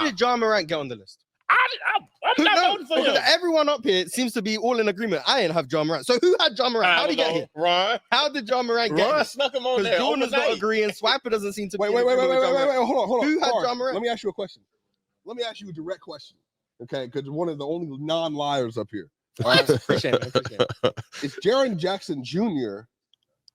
did Ja Morant get on the list? I'm not voting for him. Everyone up here seems to be all in agreement. I ain't have Ja Morant. So who had Ja Morant? How did he get here? Ron. How did Ja Morant get here? Ron snuck him on there. Because Jordan's not agreeing. Swiper doesn't seem to be. Wait. Hold on. Who had Ja Morant? Let me ask you a question. Let me ask you a direct question. Okay, because one of the only non-liars up here. All right? Appreciate it. It's Jaren Jackson Jr.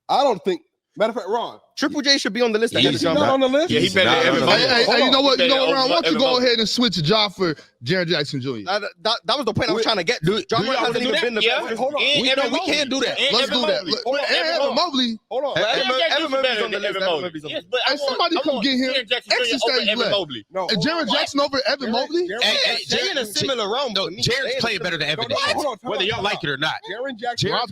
I don't think. Matter of fact, Ron. Triple J should be on the list. He's not on the list. Yeah, he better than Evan Mobley. Hey, you know what? Ron, why don't you go Mobley. ahead and switch Ja for Jaren Jackson Jr.? That was the point I was trying to get to. Ja Morant hasn't even been the best. Hold on. We can't do that. Let's do that. Evan Mobley. Hold on. Evan Mobley's on the list. Yes, but Hey, somebody come get him. Extra stage left. No. And Jaren Jackson over Evan Mobley? They in a similar realm, though. Jaren's playing better than Evan, whether y'all like it or not. Jaren Jackson. I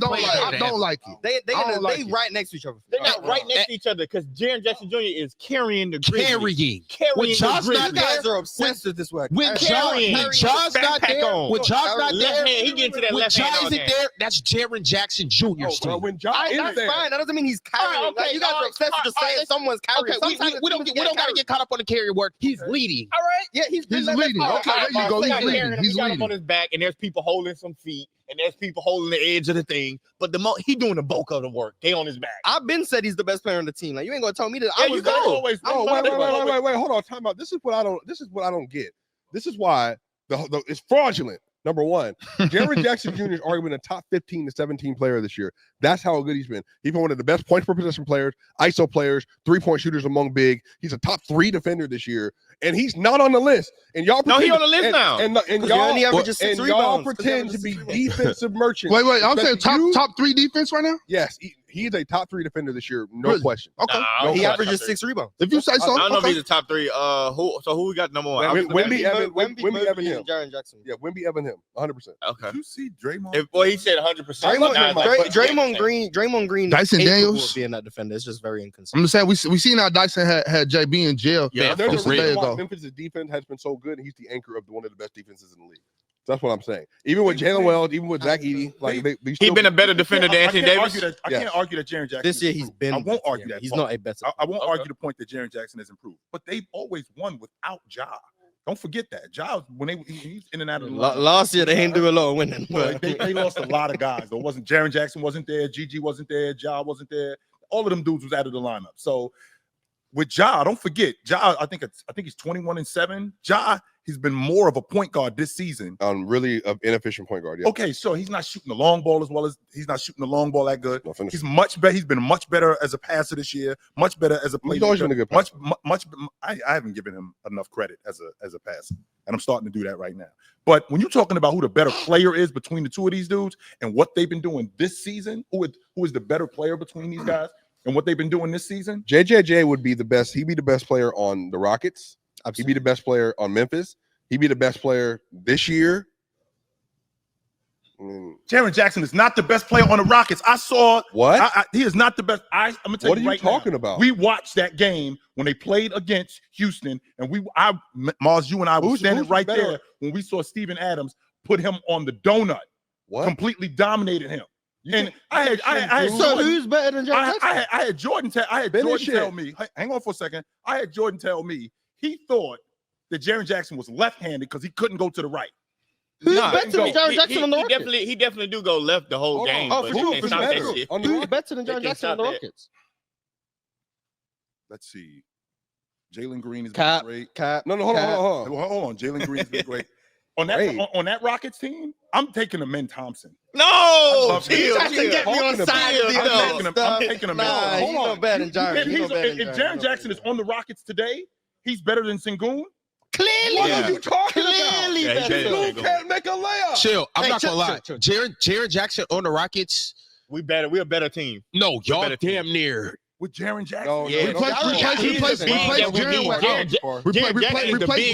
don't like it. They right next to each other. They're not right next to each other because Jaren Jackson Jr. is carrying the Grizzlies. When Ja's not You guys are obsessed with this word. When Ja's not there, he get into that when left Ja hand. isn't there, that's Jaren Jackson Jr.'s team. When Ja is That's there, fine. That doesn't mean he's carrying. Okay, You guys are obsessed with just saying someone's carrying. Okay, we don't got to get caught up on the carrier work. He's leading. All right. Yeah, he's leading. Okay, there you go. He's leading. He got him on his back, and there's people holding some feet, and there's people holding the edge of the thing. But he doing the bulk of the work. They on his back. I've been said he's the best player on the team. Like you ain't gonna tell me that. Yeah, I you was go. always. wait. Hold on. Time out. This is what I don't get. This is why it's fraudulent. Number one, Jaren Jackson Jr. has already been a top 15 to 17 player this year. That's how good he's been. He's been one of the best points per possession players, ISO players, 3-point shooters among big. He's a top 3 defender this year, and he's not on the list. And y'all No, he on the list now. And y'all pretend to be defensive merchants. Wait. I'm saying top 3 defense right now? Yes, he's a top 3 defender this year, no question. Okay. He averages 6 rebounds. If you say so. I don't know if he's a top 3. Who we got number 1? Wemby, Evan, him. Jaren Jackson. Yeah, Wemby, Evan, him, 100%. Okay. Did you see Draymond? He said 100%. Draymond Green. Dyson Daniels being that defender. It's just very inconsistent. I'm just saying we seen how Dyson had JB in jail. Yeah, there's a reason why Memphis' defense has been so good, and he's the anchor of one of the best defenses in the league. So that's what I'm saying. Even with Jalen Wells, even with Zach Edey, like He's been a better defender than Anthony Davis. I can't argue that Jaren Jackson. This year he's been. I won't argue that. He's not a better. I won't argue the point that Jaren Jackson has improved, but they've always won without Ja. Don't forget that Ja he's in and out of the last year they ain't do a lot of winning. But they lost a lot of guys. There wasn't Jaren Jackson wasn't there, Gigi wasn't there, Ja wasn't there. All of them dudes was out of the lineup. So with Ja, don't forget Ja. I think he's 21-7. Ja, he's been more of a point guard this season. Really an inefficient point guard. Yeah. Okay, so he's not shooting the long ball as well as he's not shooting the long ball that good. No, He's much better. He's been much better as a passer this year. Much better as a playmaker. He's always been a good passer. Much. I haven't given him enough credit as a passer, and I'm starting to do that right now. But when you're talking about who the better player is between the two of these dudes and what they've been doing this season, who is the better player between these guys and what they've been doing this season? JJJ would be the best. He'd be the best player on the Rockets. Absolutely. He'd be the best player on Memphis. He'd be the best player this year. Jaren Jackson is not the best player on the Rockets. I saw what he is not the best. I'm gonna tell you right now. What are you talking about? We watched that game when they played against Houston, and Mars, you and I were standing right there when we saw Steven Adams put him on the donut. What? Completely dominated him. And I had so who's better than Jaren Jackson? I had Jordan tell me. Hang on for a second. I had Jordan tell me he thought that Jaren Jackson was left-handed because he couldn't go to the right. Who's better than Jaren Jackson on the Rockets? He definitely do go left the whole game. Oh, for sure. Who's better than Jaren Jackson on the Rockets? Let's see. Jalen Green is great. No, hold on. Jalen Green has been great. On that Rockets team, I'm taking Amen Thompson. No, get me on side of I'm taking him. Hold on, better than Jaren. If Jaren Jackson is on the Rockets today, he's better than Sengun. Clearly, what are you talking about? Sengun can't make a layup. Chill. I'm not gonna lie. Jaren Jackson on the Rockets. We're a better team. No, y'all damn near. With Jaren Jackson. No, replace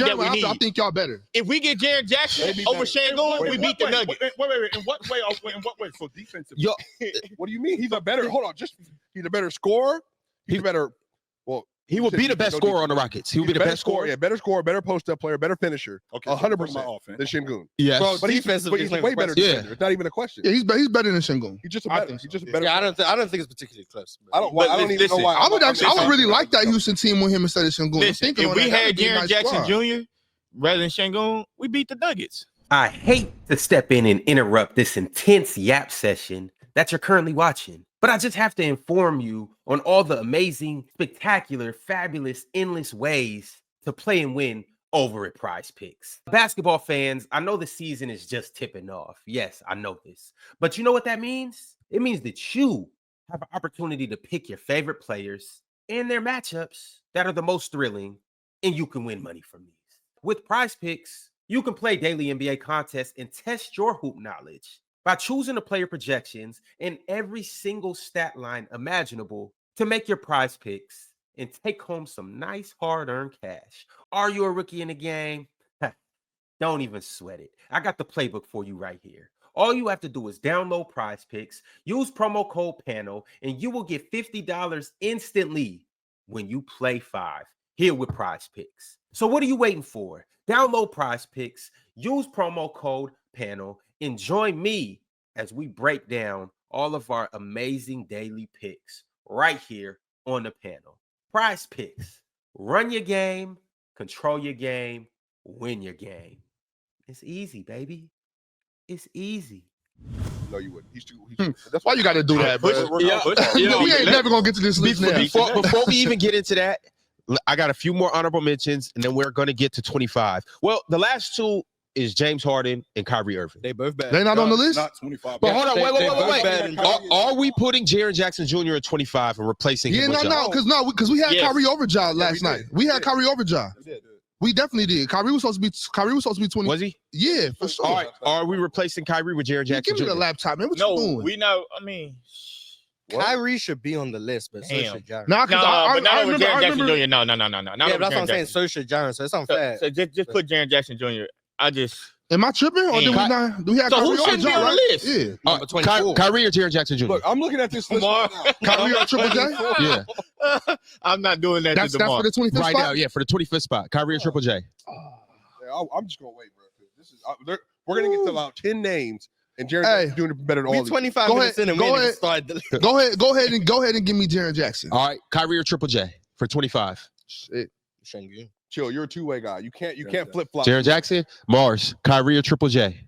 Jaren after. I think y'all better. If we get Jaren Jackson over Sengun, we beat the Nuggets. Wait. In what way? So defensive. What do you mean? He's a better better scorer. He's better. Well, he will be the best scorer on the Rockets. He will be the best scorer. Yeah, better scorer, better post-up player, better finisher. Okay, 100% than Sengun. Yes. Well, but he's way better defender. It's not even a question. Yeah, he's better than Sengun. He's just better. Yeah, I don't think it's particularly close. I don't even know why. I would really like that Houston team with him instead of Sengun. If we had Jaren Jackson Jr., rather than Şengün, we beat the Nuggets. I hate to step in and interrupt this intense yap session that you're currently watching, but I just have to inform you on all the amazing, spectacular, fabulous, endless ways to play and win over at PrizePicks. Basketball fans, I know the season is just tipping off. Yes, I know this. But you know what that means? It means that you have an opportunity to pick your favorite players and their matchups that are the most thrilling, and you can win money from these. With PrizePicks, you can play daily NBA contests and test your hoop knowledge by choosing the player projections and every single stat line imaginable to make your prize picks and take home some nice hard-earned cash. Are you a rookie in the game? Don't even sweat it. I got the playbook for you right here. All you have to do is download PrizePicks, use promo code PANEL, and you will get $50 instantly when you play 5 here with PrizePicks. So what are you waiting for? Download PrizePicks, use promo code PANEL, and join me as we break down all of our amazing daily picks right here on the panel. PrizePicks, run your game, control your game, win your game. It's easy, baby. It's easy. No, you wouldn't. That's why you got to do that, bro. We ain't never gonna get to this list now. Before we even get into that, I got a few more honorable mentions, and then we're going to get to 25. Well, the last two is James Harden and Kyrie Irving. They both bad. They not on the list? Not 25. But hold on, They wait. Are we putting Jaren Jackson Jr. at 25 and replacing him with Ja? Because we had Yes. Kyrie over Ja last we night. did. We had Kyrie over Ja. We definitely did. Kyrie was supposed to be 20. Was he? Yeah, for sure. All right. Are we replacing Kyrie with Jaren Yeah, Jackson give me Jr.? the laptop, man. What you No, doing? we know. I mean, Kyrie should be on the list, but so Damn. should Jaren. Nah, because but not I over remember. Jaren Jackson Jr. No. Not Yeah, over but that's what Jaren I'm saying. Jackson. So should Jaren. So it's unfair. So just put Jaren Jackson Jr. I just Am I tripping? Or did we not? Do we have So Kyrie who over should be Ja, on the right? list? Yeah. Number 24. Kyrie or Jaren Jackson Jr.? Look, I'm looking at this list Mar- right now. Kyrie or Triple J? Yeah. I'm not doing that That's to for DeMar. the 25th Right spot? now, yeah, for the 25th spot. Kyrie or Triple J? Yeah, I'm just gonna wait, bro. This is we're gonna get to about 10 names, and Jared Hey. is doing better than all We these. 25 Go minutes ahead, in and go we ain't even ahead. started the list. Go ahead and give me Jaren Jackson. All right. Kyrie or Triple J for 25? Shit. Şengün. Chill, you're a two-way guy. You can't flip flop. Jaren Jackson? Mars. Kyrie or Triple J?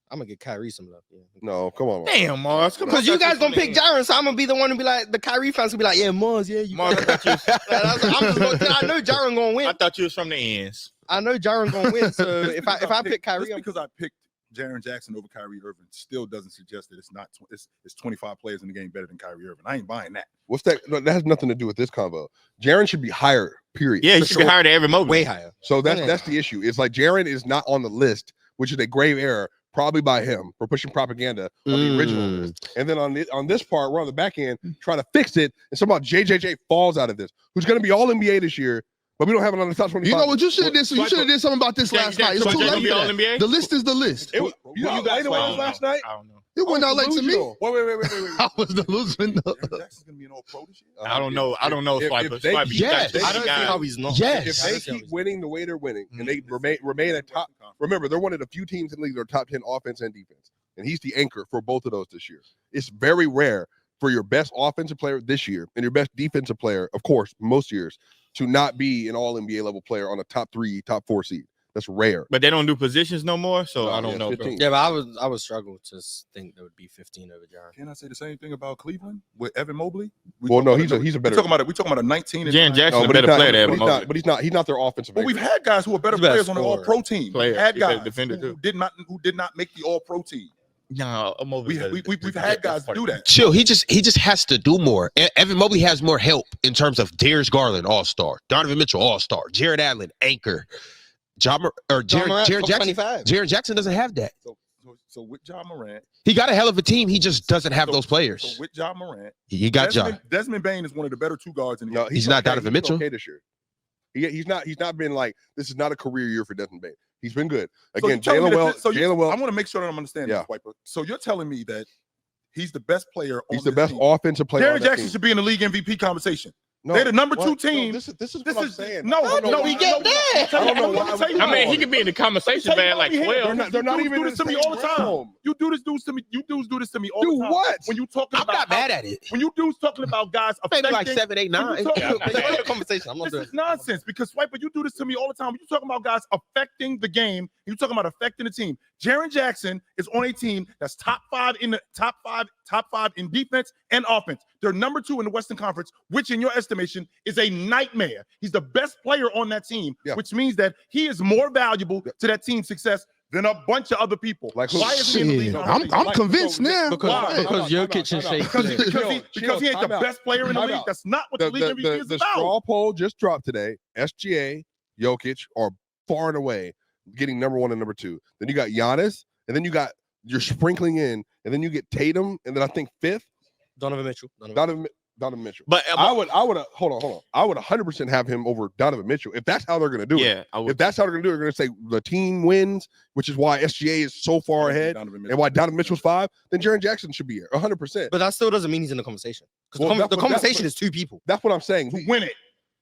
I'm gonna get Kyrie some love. Yeah. No, come on. Damn, Mars. Come on. Because you guys gonna pick Jaren, so I'm gonna be the one to be like, the Kyrie fans gonna be like, yeah, Mars, yeah, you. Mars, I I know Jaren gonna win. thought you was from the ends. I know Jaren gonna win. So if I pick Kyrie, just because I picked Jaren Jackson over Kyrie Irving still doesn't suggest that it's 25 players in the game better than Kyrie Irving. I ain't buying that. What's that? No, that has nothing to do with this convo. Jaren should be higher. Period. Yeah, you should be higher than Evan Mobley. way higher. So that's Yeah. that's the issue. It's like Jaren is not on the list, which is a grave error, probably by him for pushing propaganda on the original list. And then on this part, we're on the back end trying to fix it, and somehow JJJ falls out of this, who's going to be all NBA this year, but we don't have it on the top 25. You know what? You should have did. You should have did something about this last night. It's So too Jay gonna late be for all that. NBA? The list is the list. You know how late it was last night? I don't know. It went out late to me. Delusional. Wait. I was delusional. Jaren Jackson's gonna be an all-pro this year. I don't know. I don't know, If Swiper. they- Swiper, you yes. got I don't see guys. how he's not. Yes. If they keep winning the way they're winning, and they remain a top, remember they're one of the few teams in the league that are top 10 offense and defense, and he's the anchor for both of those this year. It's very rare for your best offensive player this year and your best defensive player, of course, most years, to not be an all NBA level player on a top 3, top 4 seed. That's rare. But they don't do positions no more, so I don't yeah, know. 15. Yeah, but I was struggling to think there would be 15 over Jaren. Can I say the same thing about Cleveland with Evan Mobley? Well, no, he's a better. We talking about a 19. Jan Jackson's No, a but better he's not- player than Evan but he's not- Mobley. But he's not their offensive. Well, we've anchor. had guys who are better He's the best players on the scorer. All-Pro team. Player. We had He's a guys defender, who too. did not make the All-Pro team. No, Mobley's better. We've had guys do that. Chill. He just has to do more. Evan Mobley has more help in terms of Darius Garland, All-Star, Donovan Mitchell, All-Star, Jared Allen, anchor, Jaren Jackson. 25. Jaren Jackson doesn't have that. So with John Morant, He got a hell of a team. He just doesn't have those so players. with John Morant, He got Ja. Desmond Bain is one of the better 2 guards in the No, game. He's not okay. Donovan He's Mitchell. Okay this year. He's not been like, this is not a career year for Desmond Bain. He's been good. So Again, you're telling me Jalen I Wells. want to make sure that I'm understanding Yeah. this, Swiper. So you're telling me that he's the best player on He's the this best team. offensive player. Jaren on that Jackson team. should be in the league MVP conversation. They're the number 2 what? team. No, this is what I'm saying. No, we get there. I don't know why. I mean, he could be in the conversation band like 12. They're not even do this to me all the time. You dudes do this to me all the time. Do what? When you talking I'm about not mad at it. when you dudes talking about guys Maybe affecting like 7, 8, 9. The conversation. I'm not this doing is nonsense because Swiper, you do this to me all the time. When you talking about guys affecting the game, you talking about affecting the team. Jaren Jackson is on a team that's top five in defense and offense. They're number 2 in the Western Conference, which in your estimation is a nightmare. He's the best player on that team, which means that he is more valuable to that team's success than a bunch of other people. Like who? Why is he in the league? I'm convinced now. because Jokic and Shea. Because he ain't the best player in the league. That's not what the league MVP is the about. straw poll just dropped today. SGA, Jokic are far and away getting number 1 and number 2. Then you got Giannis, and then you're sprinkling in, and then you get Tatum, and then I think 5th, Donovan Mitchell. Donovan Mitchell. But I would hold on. I would 100% have him over Donovan Mitchell if that's how they're going to do it. If that's how they're going to do it, they're going to say the team wins, which is why SGA is so far ahead, and why Donovan Mitchell's 5. Then Jaren Jackson should be here 100%. But that still doesn't mean he's in the conversation. Because the conversation is 2 people. That's what I'm saying. To win it.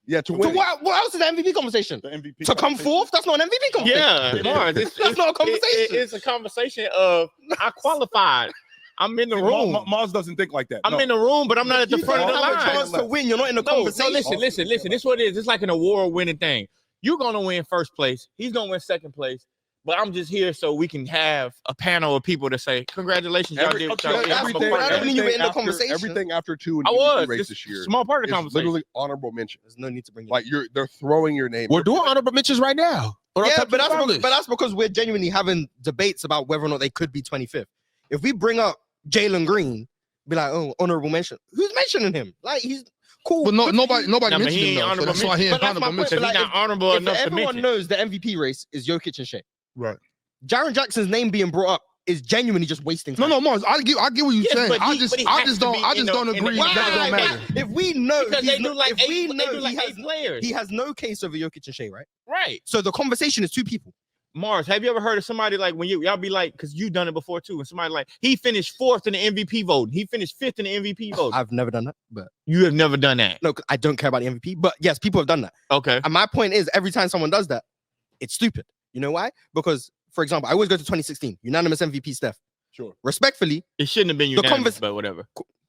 Yeah, to win. So what else is the MVP conversation? The MVP To come fourth? That's not an MVP conversation. Yeah, Mars, that's not a conversation. It's a conversation of I qualified. I'm in the room. Mars doesn't think like that. I'm in the room, but I'm not at the front of the have a chance line. to win. You're not in the conversation. Listen. This is what it is. It's like an award-winning thing. You're gonna win first place. He's gonna win second place. But I'm just here so we can have a panel of people to say, congratulations, y'all did. Everything after 2 in the MVP race this year. Small part of the conversation. Literally honorable mention. There's no need to bring it. Like they're throwing your name. We're doing honorable mentions right now. Yeah, but that's because we're genuinely having debates about whether or not they could be 25th. If we bring up Jalen Green, be like, oh, honorable mention. Who's mentioning him? Like he's cool. But nobody mentioned he him, ain't though. So that's why he ain't honorable mention. He's not honorable enough to everyone mention. knows the MVP race is Jokic and Shea. Right. Jaren Jackson's name being brought up is genuinely just wasting time. No, Mars. I get what you're saying. But I just don't agree that don't matter. If we know, Because they do like he 8 players. he has no case over Jokic and Shea, right? Right. So the conversation is 2 people. Mars, have you ever heard of somebody like when y'all be like, because you done it before too, and somebody like he finished 4th in the MVP vote, he finished 5th in the MVP vote. I've never done that, but You have never done that. no, I don't care about the MVP. But yes, people have done that. Okay. And my point is, every time someone does that, it's stupid. You know why? Because, for example, I always go to 2016, unanimous MVP Steph. Sure. Respectfully, It shouldn't have been unanimous, but whatever.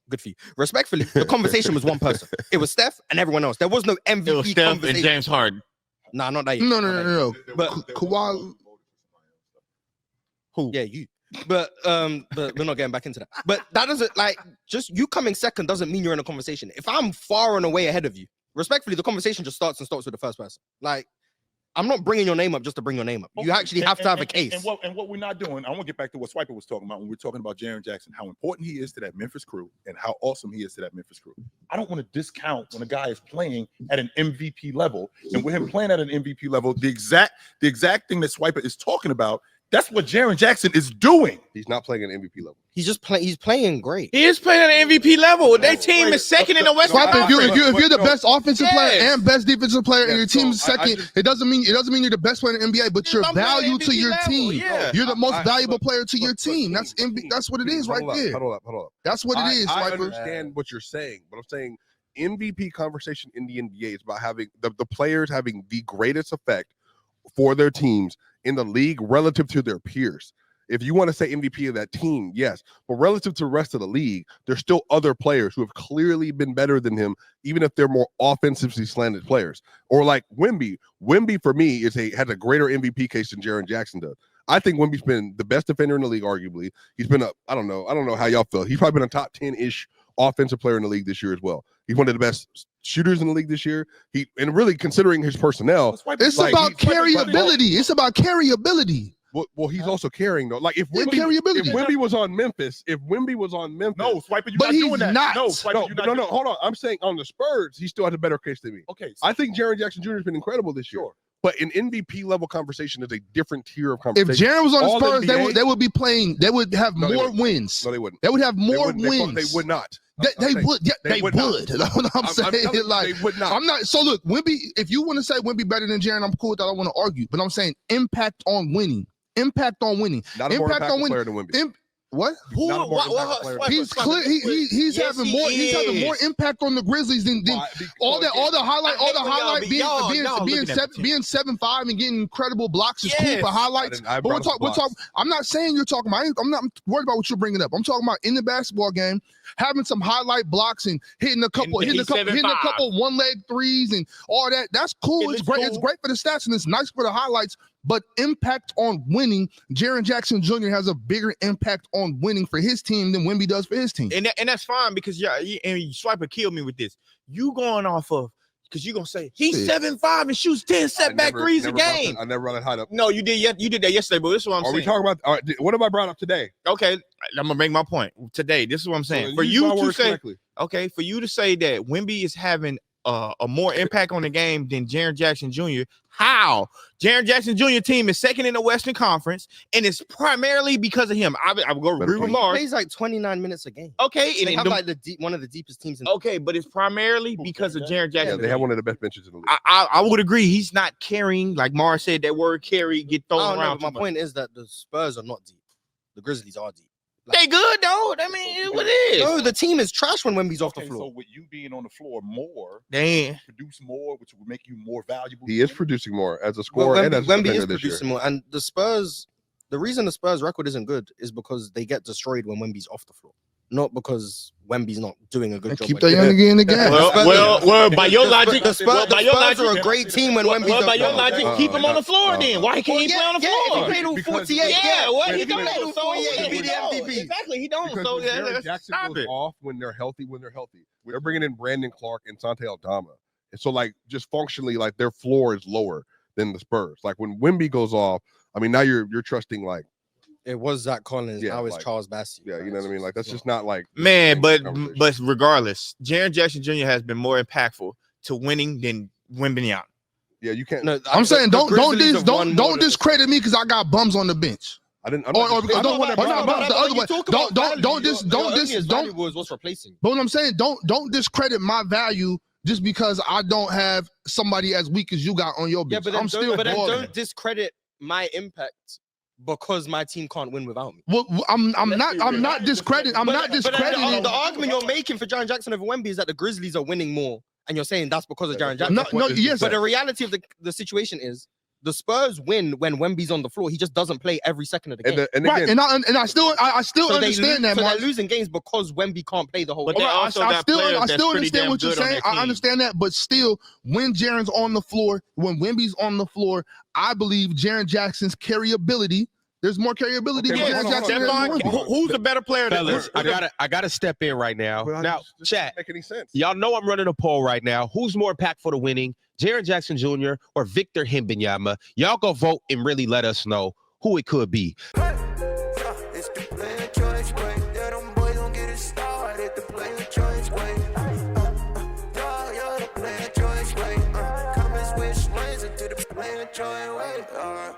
good for you. Respectfully, the conversation was one person. It was Steph and everyone else. There was no MVP It was Steph and conversation. James Harden. Nah, not that yet. No. But Kawhi. yeah, you. But we're not getting back into that. But that doesn't just you coming second doesn't mean you're in a conversation. If I'm far and away ahead of you, respectfully, the conversation just starts with the first person. Like, I'm not bringing your name up just to bring your name up. You actually have to have a case. And what we're not doing, I want to get back to what Swiper was talking about when we're talking about Jaren Jackson, how important he is to that Memphis crew and how awesome he is to that Memphis crew. I don't want to discount when a guy is playing at an MVP level. And with him playing at an MVP level, the exact thing that Swiper is talking about, that's what Jaren Jackson is doing. He's not playing at an MVP level. He's playing great. He is playing at an MVP level. Their team is second in the Western If Conference. you're the best offensive player and best defensive player, and your team is so second, it doesn't mean you're the best player in the NBA, but your value to your team. Yeah. You're the most valuable player to your team. That's what it is right there. Hold up. That's what it is. I Swiper. understand what you're saying, but I'm saying MVP conversation in the NBA is about having the players having the greatest effect for their teams in the league relative to their peers. If you want to say MVP of that team, yes, but relative to the rest of the league, there's still other players who have clearly been better than him, even if they're more offensively slanted players. Or like Wemby. Wemby for me has a greater MVP case than Jaren Jackson does. I think Wemby's been the best defender in the league, arguably. He's been I don't know how y'all feel. He's probably been a top 10-ish offensive player in the league this year as well. He's one of the best shooters in the league this year. And really considering his personnel, it's about carryability. It's about carryability. Well, he's also carrying though. Like if Wemby was on Memphis, no, Swiper, you're but not he's doing that. not. No, Swiper, no. Hold on. I'm saying on the Spurs, he still has a better case than me. Okay, I think Jaren Jackson Jr. has been incredible this year. Sure. But an MVP level conversation is a different tier of If conversation. Jaren was on the All Spurs, NBA, they would be playing. They would have more wins. No, they wouldn't. They would have more They wins. They would not. They would. Yeah, they would. That's what I'm saying. telling you, Like, they would not. I'm not. So look, Wemby. If you want to say Wemby better than Jaren, I'm cool with that. I want to argue, but I'm saying impact on winning. Not a more impactful player than Wemby. What? Who? Not a more impactful player. He's clear. He's Yes, having he more. He's having more is. impact on the Grizzlies than Why? all the highlight. All the highlight y'all being looking at the being 7'5" and getting incredible blocks is cool Yes. for highlights. I But we're talking. I'm not saying you're talking about. I'm not worried about what you're bringing up. I'm talking about in the basketball game, having some highlight blocks and hitting a couple 1-leg threes and all that. That's cool. It's great. It's great for the stats and it's nice for the highlights. But impact on winning, Jaren Jackson Jr. has a bigger impact on winning for his team than Wemby does for his team. And that's fine because and Swiper killed me with this. You going off of because you're gonna say he's 7'5" and shoots 10 setback threes a game. I never run it high up. No, you did. You did that yesterday, but this is what I'm saying. Are we talking about? What have I brought up today? Okay, I'm gonna make my point today. This is what I'm saying. So For use you my to words say, correctly. okay, for you to say that Wemby is having a more impact on the game than Jaren Jackson Jr. How? Jaren Jackson Jr. team is second in the Western Conference, and it's primarily because of him. I will go agree with He Mark. plays like 29 minutes a game. Okay, They have like one of the deepest teams in. Okay, but it's primarily because of Jaren Yeah, Jackson. they have one of the best benches in the league. I would agree. He's not carrying, like Mara said, that word carry get I thrown don't know, around. but my too much. point is that the Spurs are not deep. The Grizzlies are deep. They good though. I mean, what it is? No, the team is trash when Wemby's off the Okay, floor. so with you being on the floor more, Damn. produce more, which would make you more valuable. He is producing more as a But scorer and as a Wemby defender is this year. producing more, and the Spurs. The reason the Spurs record isn't good is because they get destroyed when Wemby's off the floor, not because Wemby's not doing a good job. Keep that young nigga in the game. Well, by your logic, the Spurs are a great team when Wemby's. Well, by your off the logic, floor. keep him on the floor then. Why can't he play on the If he floor? played all 48, Yeah, well, he if don't. played all So 48, he'd be the don't. MVP. Exactly, he don't. Because So when Jaren Jackson stop goes it. off when they're healthy, they're bringing in Brandon Clark and Santi Aldama, and so like just functionally, like their floor is lower than the Spurs. Like when Wemby goes off, I mean now you're trusting like It was Zach Collins. Yeah, now it's like- Charles Bassey. you know what I mean. Like that's just not like Man, but conversation. regardless, Jaren Jackson Jr. has been more impactful to winning than Wembanyama. yeah, you can't. No, I'm saying the don't Grizzlies have won more don't than- discredit me because I got bums on the bench. I didn't. Or because don't But the other way. Don't Don't what's replacing. But what I'm saying, don't discredit my value just because I don't have somebody as weak as you got on your bench. Yeah, but then I'm still balling. don't discredit my impact because my team can't win without me. Well, I'm not discrediting. The argument you're making for Jaren Jackson over Wemby is that the Grizzlies are winning more, and you're saying that's because of Jaren Jackson. Yes. But the reality of the situation is the Spurs win when Wemby's on the floor. He just doesn't play every second of the game. And Right, again, and I still So understand that, so Mark. they're losing games because Wemby can't play the whole But game. they also I got still players that's pretty understand damn what you're good on saying. their I team. understand that, but still, when Jaren's on the floor, when Wemby's on the floor, I believe Jaren Jackson's carryability. There's more carryability Okay, with hold Jaren on, Jackson. hold on, than hold Wemby. on. Who's the better player? Fellas, I gotta step in right now. well, Now, this chat. doesn't make any sense. Y'all know I'm running a poll right now. Who's more impactful to winning, Jaren Jackson Jr. or Victor Wembanyama? Y'all go vote and really let us know who it could be. It's the player choice way. Yeah, them boys don't get it started. The player choice way. You're the player choice way. Come and switch lanes into the player choice way.